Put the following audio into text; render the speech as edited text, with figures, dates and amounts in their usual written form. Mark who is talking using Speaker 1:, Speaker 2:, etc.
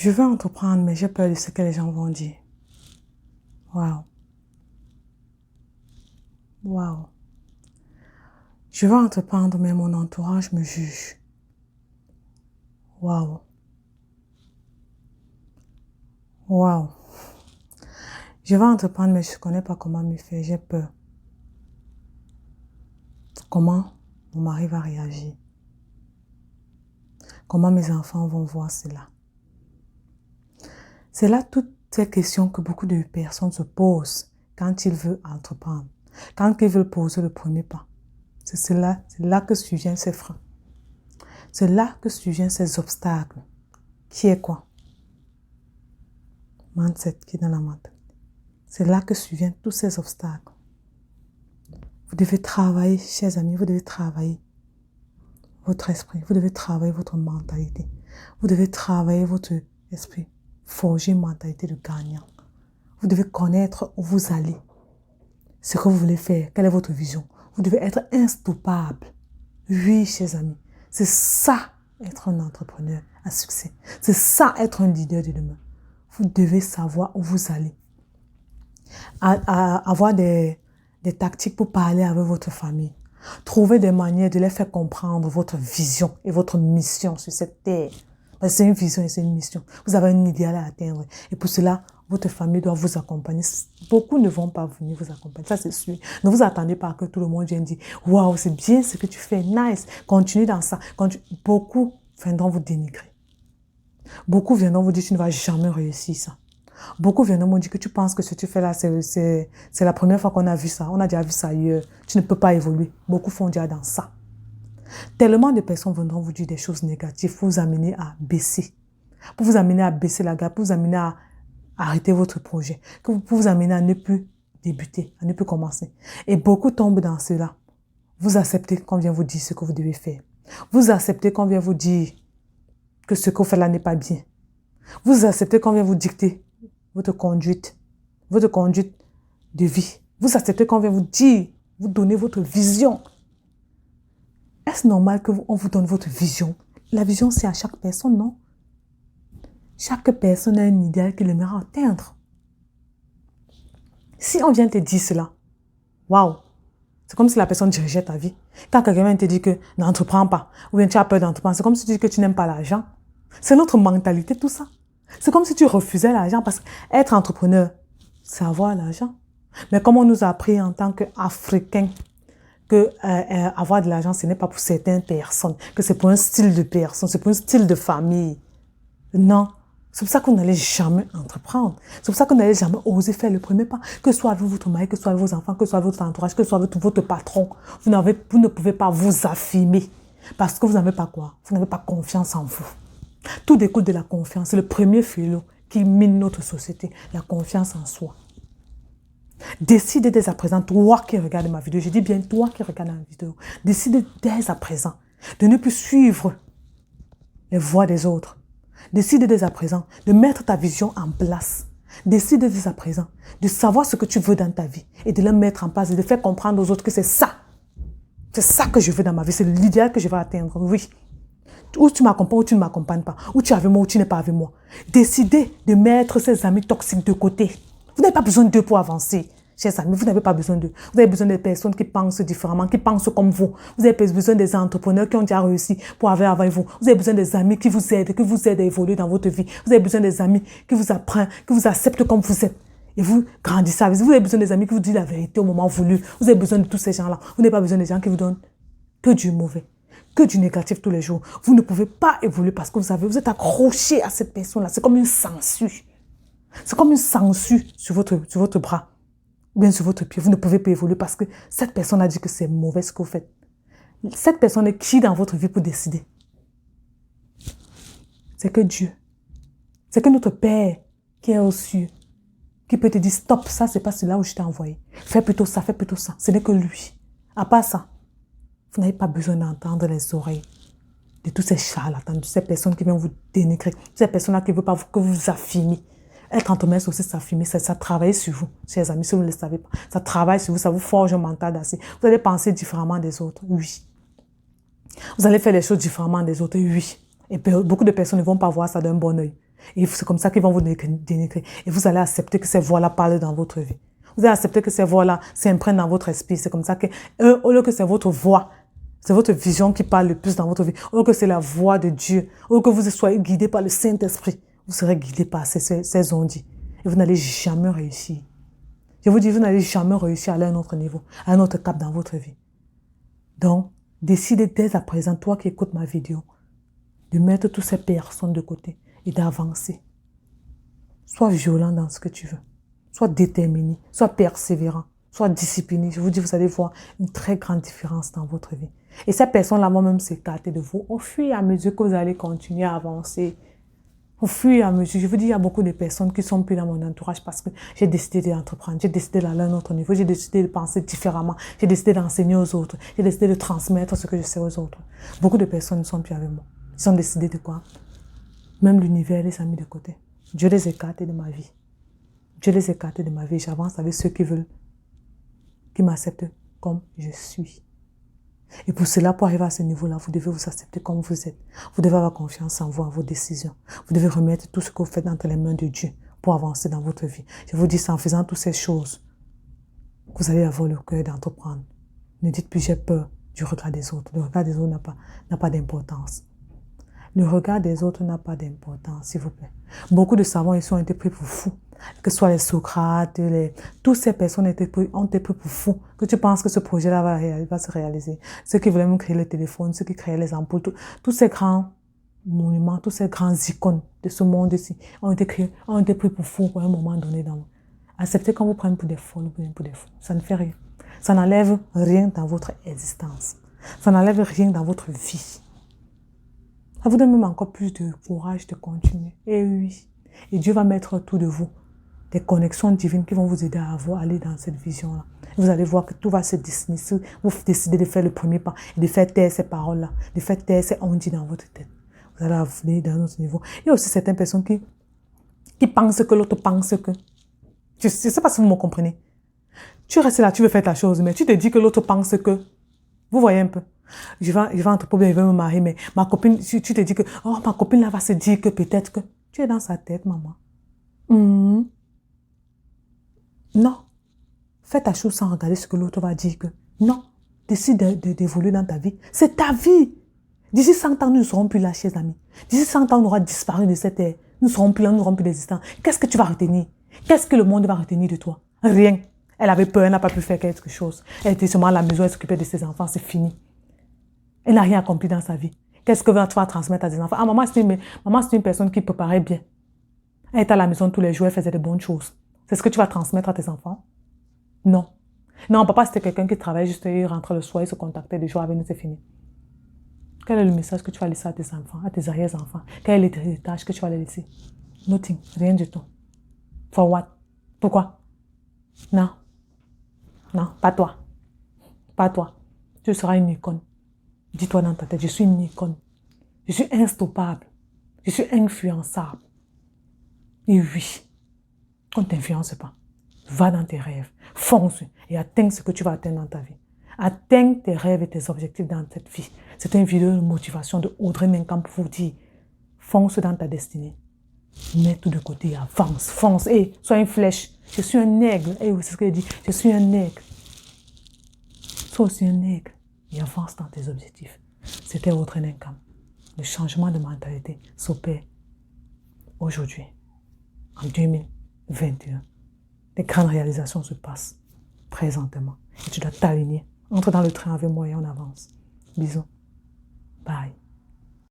Speaker 1: Je veux entreprendre, mais j'ai peur de ce que les gens vont dire. Waouh. Waouh. Je veux entreprendre, mais mon entourage me juge. Waouh. Waouh. Je veux entreprendre, mais je ne connais pas comment me faire. J'ai peur. Comment mon mari va réagir? Comment mes enfants vont voir cela? C'est là toutes ces questions que beaucoup de personnes se posent quand ils veulent entreprendre, quand ils veulent poser le premier pas. C'est là que surviennent ces freins. C'est là que surviennent ces obstacles. Qui est quoi? Mindset, qui est dans la mentalité. C'est là que surviennent tous ces obstacles. Vous devez travailler, chers amis, vous devez travailler votre esprit, vous devez travailler votre mentalité, vous devez travailler votre esprit, forger une mentalité de gagnant. Vous devez connaître où vous allez, ce que vous voulez faire, quelle est votre vision. Vous devez être instoppable. Oui, chers amis, c'est ça être un entrepreneur à succès. C'est ça être un leader de demain. Vous devez savoir où vous allez. Avoir des tactiques pour parler avec votre famille. Trouver des manières de les faire comprendre votre vision et votre mission sur cette terre. Parce que c'est une vision et c'est une mission. Vous avez un idéal à atteindre. Et pour cela, votre famille doit vous accompagner. Beaucoup ne vont pas venir vous accompagner, ça c'est sûr. Ne vous attendez pas que tout le monde vienne dire « Waouh, c'est bien ce que tu fais, nice, continue dans ça. » Beaucoup viendront vous dénigrer. Beaucoup viendront vous dire « Tu ne vas jamais réussir ça. » Beaucoup viendront me dire que tu penses que ce que tu fais là, c'est la première fois qu'on a vu ça. On a déjà vu ça ailleurs. Tu ne peux pas évoluer. Beaucoup font déjà dans ça. Tellement de personnes viendront vous dire des choses négatives pour vous amener à baisser. Pour vous amener à baisser la garde, pour vous amener à arrêter votre projet. Pour vous amener à ne plus débuter, à ne plus commencer. Et beaucoup tombent dans cela. Vous acceptez qu'on vient vous dire ce que vous devez faire. Vous acceptez qu'on vient vous dire que ce que vous faites là n'est pas bien. Vous acceptez qu'on vient vous dicter votre conduite de vie. Vous acceptez qu'on vient vous dire, vous donner votre vision. Est-ce normal qu'on vous donne votre vision? La vision, c'est à chaque personne, non? Chaque personne a un idéal qu'il aimerait atteindre. Si on vient te dire cela, waouh, c'est comme si la personne dirigeait ta vie. Quand quelqu'un vient te dire que n'entreprends pas, ou bien tu as peur d'entreprendre, c'est comme si tu dis que tu n'aimes pas l'argent. C'est notre mentalité, tout ça. C'est comme si tu refusais l'argent parce qu'être entrepreneur, c'est avoir l'argent. Mais comme on nous a appris en tant qu'Africains que avoir de l'argent, ce n'est pas pour certaines personnes, que c'est pour un style de personne, c'est pour un style de famille. Non, c'est pour ça qu'on n'allait jamais entreprendre. C'est pour ça qu'on n'allait jamais oser faire le premier pas. Que ce soit avec votre mari, que ce soit avec vos enfants, que ce soit avec votre entourage, que ce soit avec votre patron. Vous ne pouvez pas vous affirmer parce que vous n'avez pas quoi? Vous n'avez pas confiance en vous. Tout découle de la confiance. C'est le premier fléau qui mine notre société, la confiance en soi. Décide dès à présent, toi qui regardes ma vidéo, je dis bien toi qui regardes ma vidéo, décide dès à présent de ne plus suivre les voies des autres. Décide dès à présent de mettre ta vision en place. Décide dès à présent de savoir ce que tu veux dans ta vie et de le mettre en place et de faire comprendre aux autres que c'est ça. C'est ça que je veux dans ma vie, c'est l'idéal que je veux atteindre, oui. Ou tu m'accompagnes ou tu ne m'accompagnes pas. Ou tu es avec moi ou tu n'es pas avec moi. Décidez de mettre ces amis toxiques de côté. Vous n'avez pas besoin d'eux pour avancer. Chers amis, vous n'avez pas besoin d'eux. Vous avez besoin des personnes qui pensent différemment, qui pensent comme vous. Vous avez besoin des entrepreneurs qui ont déjà réussi pour avoir avec vous. Vous avez besoin des amis qui vous aident à évoluer dans votre vie. Vous avez besoin des amis qui vous apprennent, qui vous acceptent comme vous êtes. Et vous grandissez avec vous. Vous avez besoin des amis qui vous disent la vérité au moment voulu. Vous avez besoin de tous ces gens-là. Vous n'avez pas besoin des gens qui vous donnent que du mauvais, que du négatif tous les jours. Vous ne pouvez pas évoluer parce que vous êtes accroché à cette personne-là. C'est comme une sangsue. C'est comme une sangsue sur votre bras ou bien sur votre pied. Vous ne pouvez pas évoluer parce que cette personne a dit que c'est mauvais ce que vous faites. Cette personne est qui dans votre vie pour décider? C'est que Dieu. C'est que notre Père qui est aux cieux, qui peut te dire stop, ça c'est pas celui-là où je t'ai envoyé. Fais plutôt ça, fais plutôt ça. Ce n'est que lui. À part ça, vous n'avez pas besoin d'entendre les oreilles de tous ces charlatans, de ces personnes qui viennent vous dénigrer, de ces personnes-là qui ne veulent pas que vous vous affirmez. Être entrepreneur, c'est aussi s'affirmer, ça travaille sur vous, chers amis, si vous ne le savez pas. Ça travaille sur vous, ça vous forge un mental d'acier. Vous allez penser différemment des autres, oui. Vous allez faire les choses différemment des autres, oui. Et beaucoup de personnes ne vont pas voir ça d'un bon œil. Et c'est comme ça qu'ils vont vous dénigrer. Et vous allez accepter que ces voix-là parlent dans votre vie. Vous allez accepter que ces voix-là s'imprègnent dans votre esprit. C'est comme ça que, au lieu que c'est votre voix, c'est votre vision qui parle le plus dans votre vie, au lieu que c'est la voix de Dieu, au lieu que vous soyez guidé par le Saint-Esprit, vous serez guidé par ces ondits. Et vous n'allez jamais réussir. Je vous dis, vous n'allez jamais réussir à aller à un autre niveau, à un autre cap dans votre vie. Donc, décidez dès à présent, toi qui écoutes ma vidéo, de mettre toutes ces personnes de côté et d'avancer. Sois violent dans ce que tu veux. Sois déterminé, sois persévérant, sois discipliné. Je vous dis, vous allez voir une très grande différence dans votre vie. Et ces personnes-là vont même s'écarter de vous au fur et à mesure que vous allez continuer à avancer. Au fur et à mesure, je vous dis, il y a beaucoup de personnes qui sont plus dans mon entourage parce que j'ai décidé d'entreprendre, j'ai décidé d'aller à un autre niveau, j'ai décidé de penser différemment, j'ai décidé d'enseigner aux autres, j'ai décidé de transmettre ce que je sais aux autres. Beaucoup de personnes ne sont plus avec moi. Ils ont décidé de quoi? Même l'univers les a mis de côté. Dieu les écarte de ma vie. Dieu les écarte de ma vie. J'avance avec ceux qui veulent, qui m'acceptent comme je suis. Et pour cela, pour arriver à ce niveau-là, vous devez vous accepter comme vous êtes. Vous devez avoir confiance en vous, en vos décisions. Vous devez remettre tout ce que vous faites entre les mains de Dieu pour avancer dans votre vie. Je vous dis, c'est en faisant toutes ces choses que vous allez avoir le cœur d'entreprendre. Ne dites plus, j'ai peur du regard des autres. Le regard des autres n'a pas d'importance. Le regard des autres n'a pas d'importance, s'il vous plaît. Beaucoup de savants ici ont été pris pour fous. Que ce soit les Socrates, toutes ces personnes ont été pris pour fous. Que tu penses que ce projet-là va se réaliser. Ceux qui voulaient même créer le téléphone, ceux qui créaient les ampoules, tous ces grands monuments, tous ces grands icônes de ce monde-ci ont été pris pour fous à un moment donné. Acceptez qu'on vous prenne pour des folles ou pour des fous. Ça ne fait rien. Ça n'enlève rien dans votre existence. Ça n'enlève rien dans votre vie. Ça vous donne même encore plus de courage de continuer. Et oui. Et Dieu va mettre autour de vous des connexions divines qui vont vous aider à aller dans cette vision-là. Vous allez voir que tout va se dessiner. Si vous décidez de faire le premier pas et de faire taire ces paroles-là, de faire taire ces on-dit dans votre tête. Vous allez aller dans un autre niveau. Il y a aussi certaines personnes qui pensent que l'autre pense que. Je ne sais pas si vous me comprenez. Tu restes là, tu veux faire ta chose, mais tu te dis que l'autre pense que. Vous voyez un peu. Je vais entreprendre, je vais me marier, mais ma copine, tu te dis que, oh, ma copine là va se dire que peut-être que. Tu es dans sa tête, maman. Non. Fais ta chose sans regarder ce que l'autre va dire que. Non. Décide d'évoluer dans ta vie. C'est ta vie. D'ici 100 ans, nous ne serons plus là, chers amis. D'ici 100 ans, on aura disparu de cette terre. Nous ne serons plus là, nous n'aurons plus d'existence. Qu'est-ce que tu vas retenir? Qu'est-ce que le monde va retenir de toi? Rien. Elle avait peur, elle n'a pas pu faire quelque chose. Elle était seulement à la maison, elle s'occupait de ses enfants, c'est fini. Elle n'a rien accompli dans sa vie. Qu'est-ce que tu vas transmettre à tes enfants? Ah, maman, c'est une personne qui préparait bien. Elle était à la maison tous les jours, elle faisait de bonnes choses. C'est ce que tu vas transmettre à tes enfants? Non. Non, papa, c'était quelqu'un qui travaillait juste, il rentrait le soir, il se contactait des jours avec nous, c'est fini. Quel est le message que tu vas laisser à tes enfants, à tes arrière-enfants? Quel est l'héritage que tu vas les laisser? Nothing, rien du tout. For what? Pourquoi? Non. Non, pas toi. Pas toi. Tu seras une icône. Dis-toi dans ta tête, je suis une icône. Je suis instoppable. Je suis influençable. Et oui, qu'on ne t'influence pas. Va dans tes rêves, fonce et atteins ce que tu vas atteindre dans ta vie. Atteins tes rêves et tes objectifs dans cette vie. C'est une vidéo de motivation de Audrey Menkamp pour vous dire, fonce dans ta destinée. Mets tout de côté, avance, fonce. Et sois une flèche. Je suis un aigle. Et c'est ce que je dis. Je suis un aigle. Sois aussi un aigle. Et avance dans tes objectifs. C'était Audrey Menkamp. Le changement de mentalité s'opère aujourd'hui, en 2021. Les grandes réalisations se passent présentement. Et tu dois t'aligner. Entre dans le train avec moi et on avance. Bisous. Bye.